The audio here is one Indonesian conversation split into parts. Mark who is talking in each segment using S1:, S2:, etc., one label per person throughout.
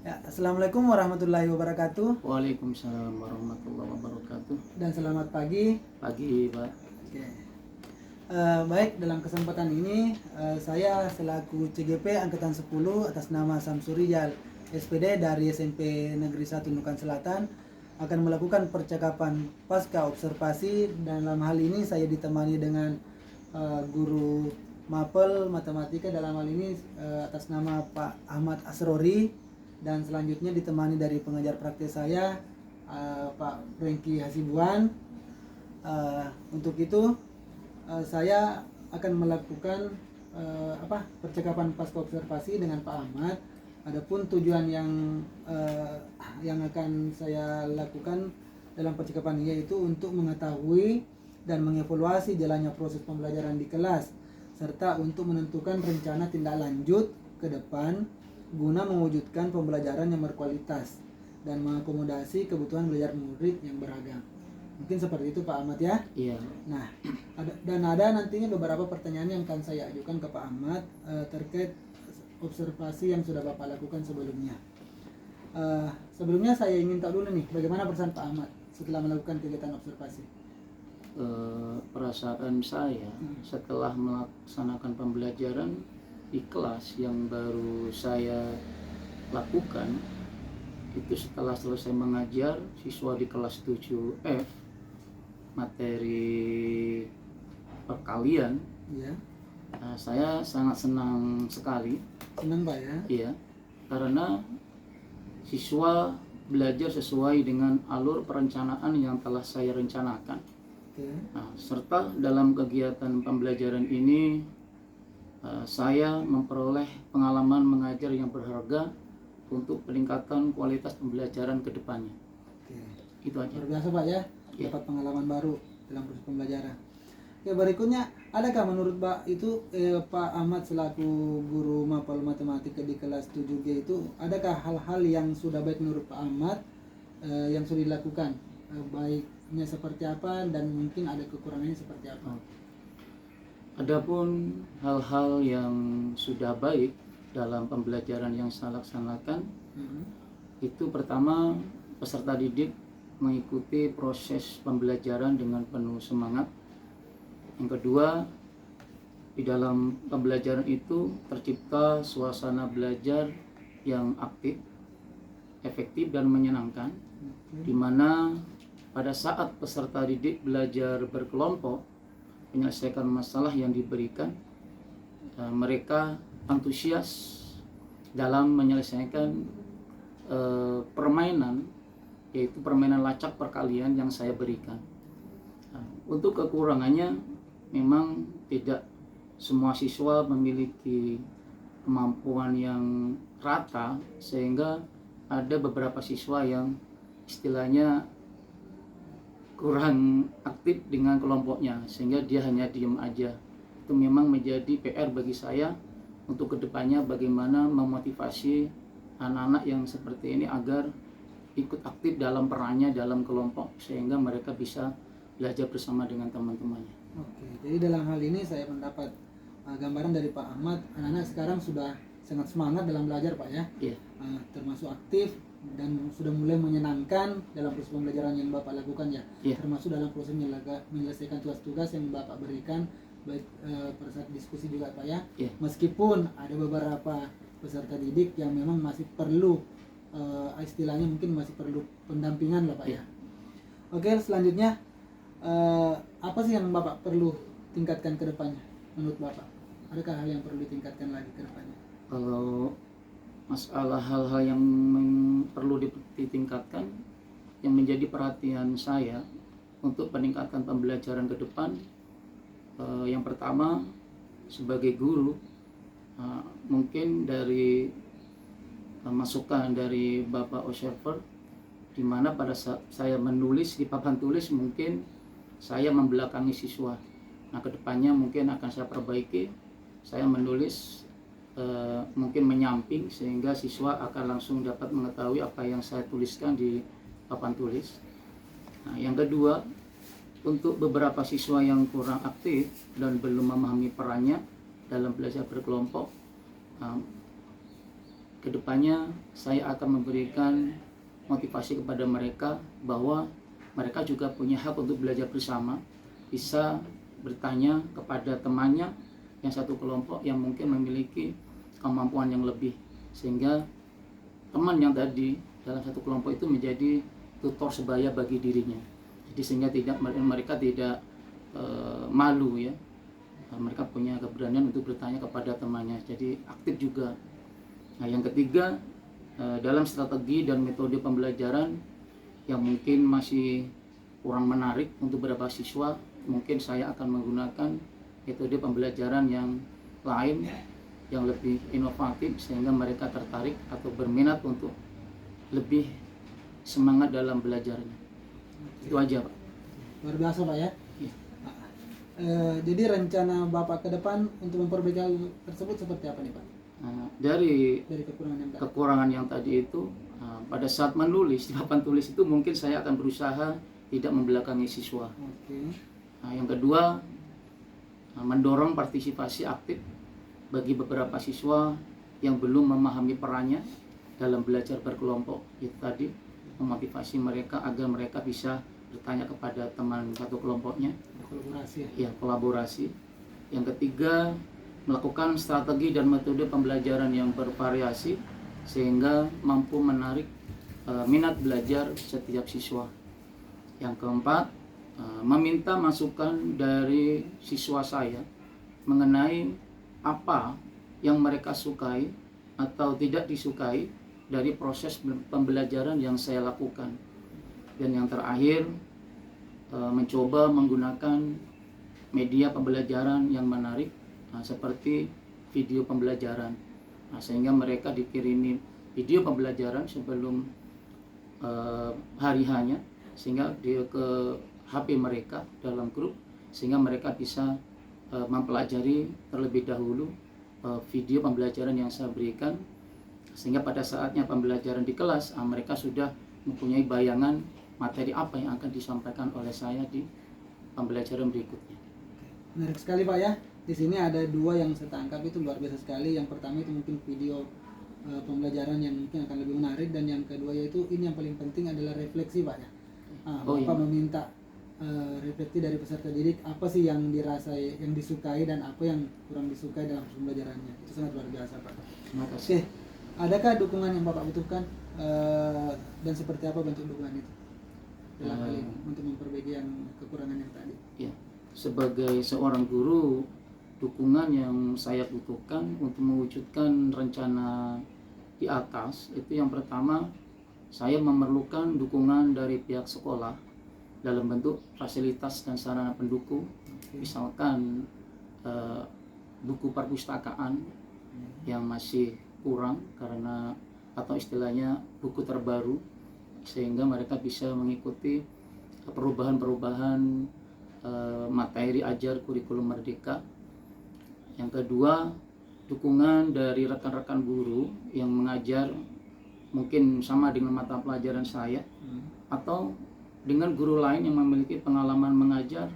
S1: Ya, Assalamualaikum warahmatullahi wabarakatuh
S2: Waalaikumsalam warahmatullahi wabarakatuh.
S1: dan selamat pagi.
S2: Pagi, Pak.
S1: Oke. Baik, dalam kesempatan ini saya selaku CGP Angkatan 10 atas nama Samsur Rijal SPD dari SMP Negeri 1 Nukan Selatan akan melakukan percakapan pasca observasi, dan dalam hal ini saya ditemani dengan guru mapel matematika dalam hal ini atas nama Pak Ahmad Asrori, dan selanjutnya ditemani dari pengajar praktek saya Pak Franky Hasibuan. Untuk itu saya akan melakukan percakapan pasca observasi dengan Pak Ahmad. Adapun tujuan yang akan saya lakukan dalam percakapan ini yaitu untuk mengetahui dan mengevaluasi jalannya proses pembelajaran di kelas, serta untuk menentukan rencana tindak lanjut ke depan guna mewujudkan pembelajaran yang berkualitas dan mengakomodasi kebutuhan belajar murid yang beragam. Mungkin seperti itu Pak Ahmad ya.
S2: Iya.
S1: Nah, ada nantinya beberapa pertanyaan yang akan saya ajukan ke Pak Ahmad terkait observasi yang sudah Bapak lakukan sebelumnya. Sebelumnya saya ingin tahu dulu nih, bagaimana perasaan Pak Ahmad setelah melakukan kegiatan observasi?
S2: Perasaan saya setelah melaksanakan pembelajaran di kelas yang baru saya lakukan itu, setelah selesai mengajar siswa di kelas 7F materi perkalian,
S1: Iya.
S2: saya sangat senang sekali.
S1: Senang Pak ya?
S2: Iya, karena siswa belajar sesuai dengan alur perencanaan yang telah saya rencanakan.
S1: Oke.
S2: Nah, serta dalam kegiatan pembelajaran ini saya memperoleh pengalaman mengajar yang berharga untuk peningkatan kualitas pembelajaran ke depannya.
S1: Oke.
S2: Itu aja.
S1: Luar biasa Pak ya,
S2: Iya.
S1: dapat pengalaman baru dalam proses pembelajaran. Oke, berikutnya, adakah menurut Pak itu Pak Ahmad selaku guru mapel matematika di kelas 7G itu, adakah hal-hal yang sudah baik menurut Pak Ahmad yang sudah dilakukan? Baiknya seperti apa dan mungkin ada kekurangannya seperti apa?
S2: Adapun hal-hal yang sudah baik dalam pembelajaran yang saya laksanakan, itu pertama, peserta didik mengikuti proses pembelajaran dengan penuh semangat. Yang kedua, di dalam pembelajaran itu tercipta suasana belajar yang aktif, efektif dan menyenangkan, di mana pada saat peserta didik belajar berkelompok menyelesaikan masalah yang diberikan, mereka antusias dalam menyelesaikan permainan, yaitu permainan lacak perkalian yang saya berikan. Untuk kekurangannya, memang tidak semua siswa memiliki kemampuan yang rata, sehingga ada beberapa siswa yang istilahnya kurang aktif dengan kelompoknya, sehingga dia hanya diem aja. Itu memang menjadi PR bagi saya untuk kedepannya, bagaimana memotivasi anak-anak yang seperti ini agar ikut aktif dalam perannya dalam kelompok, sehingga mereka bisa belajar bersama dengan teman-temannya.
S1: Oke, jadi dalam hal ini saya mendapat gambaran dari Pak Ahmad, anak-anak sekarang sudah sangat semangat dalam belajar Pak ya.
S2: Iya.
S1: Termasuk aktif dan sudah mulai menyenangkan dalam proses pembelajaran yang Bapak lakukan ya.
S2: Iya.
S1: Termasuk dalam proses menyelesaikan tugas-tugas yang Bapak berikan, baik pada saat diskusi juga Pak ya.
S2: Iya.
S1: Meskipun ada beberapa peserta didik yang memang masih perlu istilahnya mungkin masih perlu pendampingan lah Pak ya. Oke, selanjutnya apa sih yang Bapak perlu tingkatkan ke depannya menurut Bapak? Adakah hal yang perlu ditingkatkan lagi ke depannya?
S2: Kalau masalah hal-hal yang perlu ditingkatkan, yang menjadi perhatian saya untuk peningkatan pembelajaran ke depan, yang pertama, sebagai guru, mungkin dari masukan dari Bapak observer, di mana pada saat saya menulis di papan tulis mungkin saya membelakangi siswa. Nah, kedepannya mungkin akan saya perbaiki, saya menulis mungkin menyamping, sehingga siswa akan langsung dapat mengetahui apa yang saya tuliskan di papan tulis. Nah, yang kedua, untuk beberapa siswa yang kurang aktif dan belum memahami perannya dalam belajar berkelompok, kedepannya saya akan memberikan motivasi kepada mereka bahwa mereka juga punya hak untuk belajar bersama, bisa bertanya kepada temannya yang satu kelompok yang mungkin memiliki kemampuan yang lebih, sehingga teman yang tadi dalam satu kelompok itu menjadi tutor sebaya bagi dirinya. Jadi sehingga mereka tidak malu ya, mereka punya keberanian untuk bertanya kepada temannya, jadi aktif juga. Nah, yang ketiga, dalam strategi dan metode pembelajaran yang mungkin masih kurang menarik untuk beberapa siswa, mungkin saya akan menggunakan metode pembelajaran yang lain, yang lebih inovatif, sehingga mereka tertarik atau berminat untuk lebih semangat dalam belajarnya. Itu aja, Pak.
S1: Luar biasa, Pak ya.
S2: Iya.
S1: Jadi rencana Bapak ke depan untuk memperbaiki hal tersebut seperti apa nih, Pak?
S2: Dari
S1: Dari
S2: kekurangan yang tadi itu, pada saat menulis di papan tulis itu mungkin saya akan berusaha tidak membelakangi siswa.
S1: Oke.
S2: Yang kedua, mendorong partisipasi aktif bagi beberapa siswa yang belum memahami perannya dalam belajar berkelompok. Itu tadi, memotivasi mereka agar mereka bisa bertanya kepada teman satu kelompoknya.
S1: Kolaborasi.
S2: Ya, kolaborasi. Yang ketiga, melakukan strategi dan metode pembelajaran yang bervariasi sehingga mampu menarik minat belajar setiap siswa. Yang keempat, meminta masukan dari siswa saya mengenai apa yang mereka sukai atau tidak disukai dari proses pembelajaran yang saya lakukan. Dan yang terakhir, mencoba menggunakan media pembelajaran yang menarik, seperti video pembelajaran, sehingga mereka dikirimi video pembelajaran sebelum hari hanya, sehingga dia ke HP mereka dalam grup, sehingga mereka bisa mempelajari terlebih dahulu video pembelajaran yang saya berikan, sehingga pada saatnya pembelajaran di kelas, mereka sudah mempunyai bayangan materi apa yang akan disampaikan oleh saya di pembelajaran berikutnya.
S1: Menarik sekali, Pak ya. Di sini ada dua yang saya tangkap itu luar biasa sekali. Yang pertama itu mungkin video pembelajaran yang mungkin akan lebih menarik, dan yang kedua yaitu ini yang paling penting adalah refleksi, Pak ya. Bapak meminta refleksi dari peserta didik, apa sih yang dirasai, yang disukai dan apa yang kurang disukai dalam pembelajarannya. Itu sangat luar biasa, Pak.
S2: Terima kasih.
S1: Oke, adakah dukungan yang Bapak butuhkan dan seperti apa bentuk dukungan itu dalam hal ini untuk memperbaiki yang kekurangan yang tadi?
S2: Ya, sebagai seorang guru, dukungan yang saya butuhkan untuk mewujudkan rencana di atas itu, yang pertama, saya memerlukan dukungan dari pihak sekolah dalam bentuk fasilitas dan sarana pendukung, misalkan buku perpustakaan yang masih kurang karena, atau istilahnya buku terbaru, sehingga mereka bisa mengikuti perubahan-perubahan materi ajar kurikulum merdeka. Yang kedua, dukungan dari rekan-rekan guru yang mengajar mungkin sama dengan mata pelajaran saya, atau dengan guru lain yang memiliki pengalaman mengajar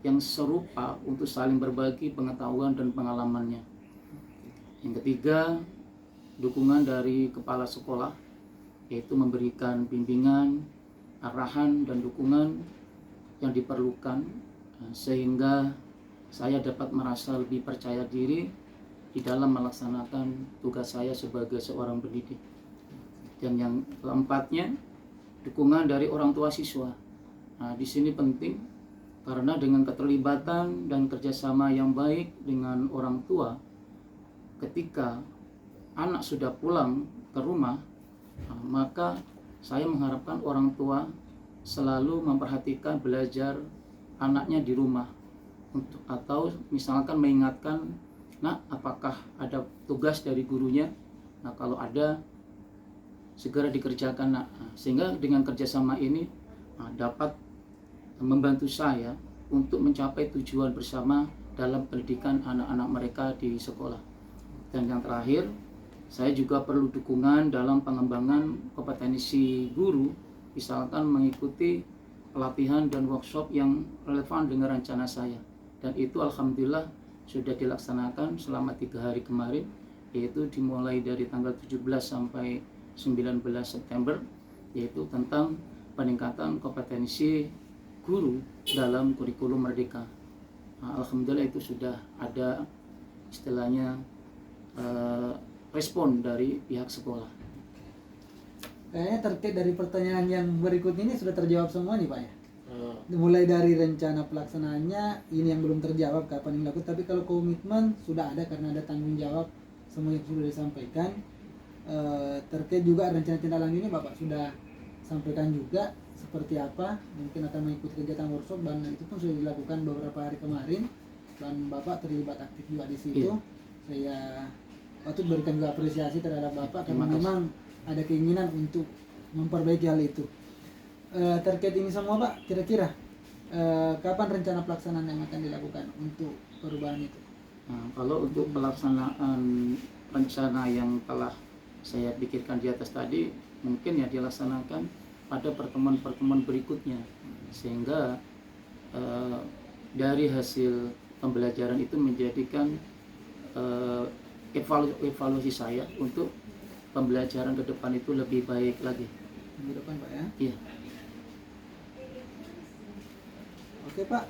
S2: yang serupa untuk saling berbagi pengetahuan dan pengalamannya. Yang ketiga, dukungan dari kepala sekolah, yaitu memberikan bimbingan, arahan, dan dukungan yang diperlukan sehingga saya dapat merasa lebih percaya diri di dalam melaksanakan tugas saya sebagai seorang pendidik. Dan yang keempatnya, dukungan dari orang tua siswa. Di sini penting karena dengan keterlibatan dan kerjasama yang baik dengan orang tua, ketika anak sudah pulang ke rumah, maka saya mengharapkan orang tua selalu memperhatikan belajar anaknya di rumah, atau misalkan mengingatkan, "Nak, apakah ada tugas dari gurunya? Nah, kalau ada, segera dikerjakan, Nak." Sehingga dengan kerjasama ini dapat membantu saya untuk mencapai tujuan bersama dalam pendidikan anak-anak mereka di sekolah. Dan yang terakhir, saya juga perlu dukungan dalam pengembangan kompetensi guru, misalkan mengikuti pelatihan dan workshop yang relevan dengan rencana saya. Dan itu alhamdulillah sudah dilaksanakan selama 3 hari kemarin, yaitu dimulai dari tanggal 17 sampai 19 September, yaitu tentang peningkatan kompetensi guru dalam kurikulum Merdeka. Nah, alhamdulillah itu sudah ada istilahnya respon dari pihak sekolah.
S1: Kayaknya terkait dari pertanyaan yang berikut ini sudah terjawab semua nih Pak ya. Mulai dari rencana pelaksanaannya ini yang belum terjawab kapan yang dilakukan, tapi kalau komitmen sudah ada karena ada tanggung jawab semua yang sudah disampaikan. Terkait juga rencana tindak lanjut ini Bapak sudah sampaikan juga seperti apa, mungkin akan mengikuti kegiatan workshop dan itu pun sudah dilakukan beberapa hari kemarin dan Bapak terlibat aktif juga di situ. Saya patut berikan juga apresiasi terhadap Bapak karena memang ada keinginan untuk memperbaiki hal itu. Terkait ini semua Pak, kira-kira kapan rencana pelaksanaan yang akan dilakukan untuk perubahan itu?
S2: Nah, kalau untuk pelaksanaan rencana yang telah saya pikirkan di atas tadi, mungkin ya dilaksanakan pada pertemuan-pertemuan berikutnya, sehingga dari hasil pembelajaran itu menjadikan evaluasi saya untuk pembelajaran ke depan itu lebih baik lagi.
S1: Minggu depan Pak ya?
S2: Iya.
S1: Oke Pak,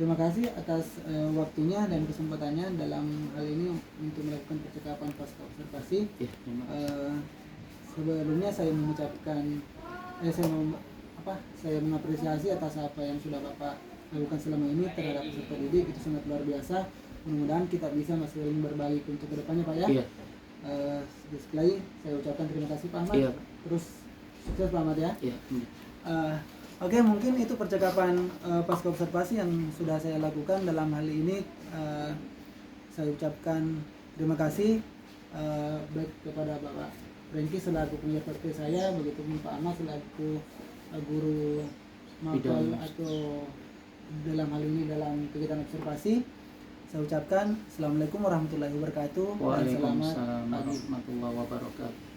S1: terima kasih atas waktunya dan kesempatannya dalam hal ini untuk melakukan percakapan pasca observasi.
S2: Iya, terima kasih.
S1: Sebelumnya saya mengucapkan, saya mengapresiasi atas apa yang sudah Bapak lakukan selama ini terhadap peserta didik, itu sangat luar biasa. Mudah-mudahan kita bisa masih saling berbagi untuk kedepannya Pak ya.
S2: Iya.
S1: Sekali lagi saya ucapkan terima kasih Pak Ahmad.
S2: Iya.
S1: Terus sukses Pak Ahmad ya.
S2: Iya.
S1: Oke, mungkin itu percakapan pasca observasi yang sudah saya lakukan dalam hal ini. Saya ucapkan terima kasih baik kepada Bapak Franky selaku penyiar partai saya, begitu pun Pak Ahmad selaku guru mapel atau dalam hal ini dalam kegiatan observasi. Saya ucapkan Assalamualaikum warahmatullahi wabarakatuh.
S2: Waalaikumsalam warahmatullahi wabarakatuh.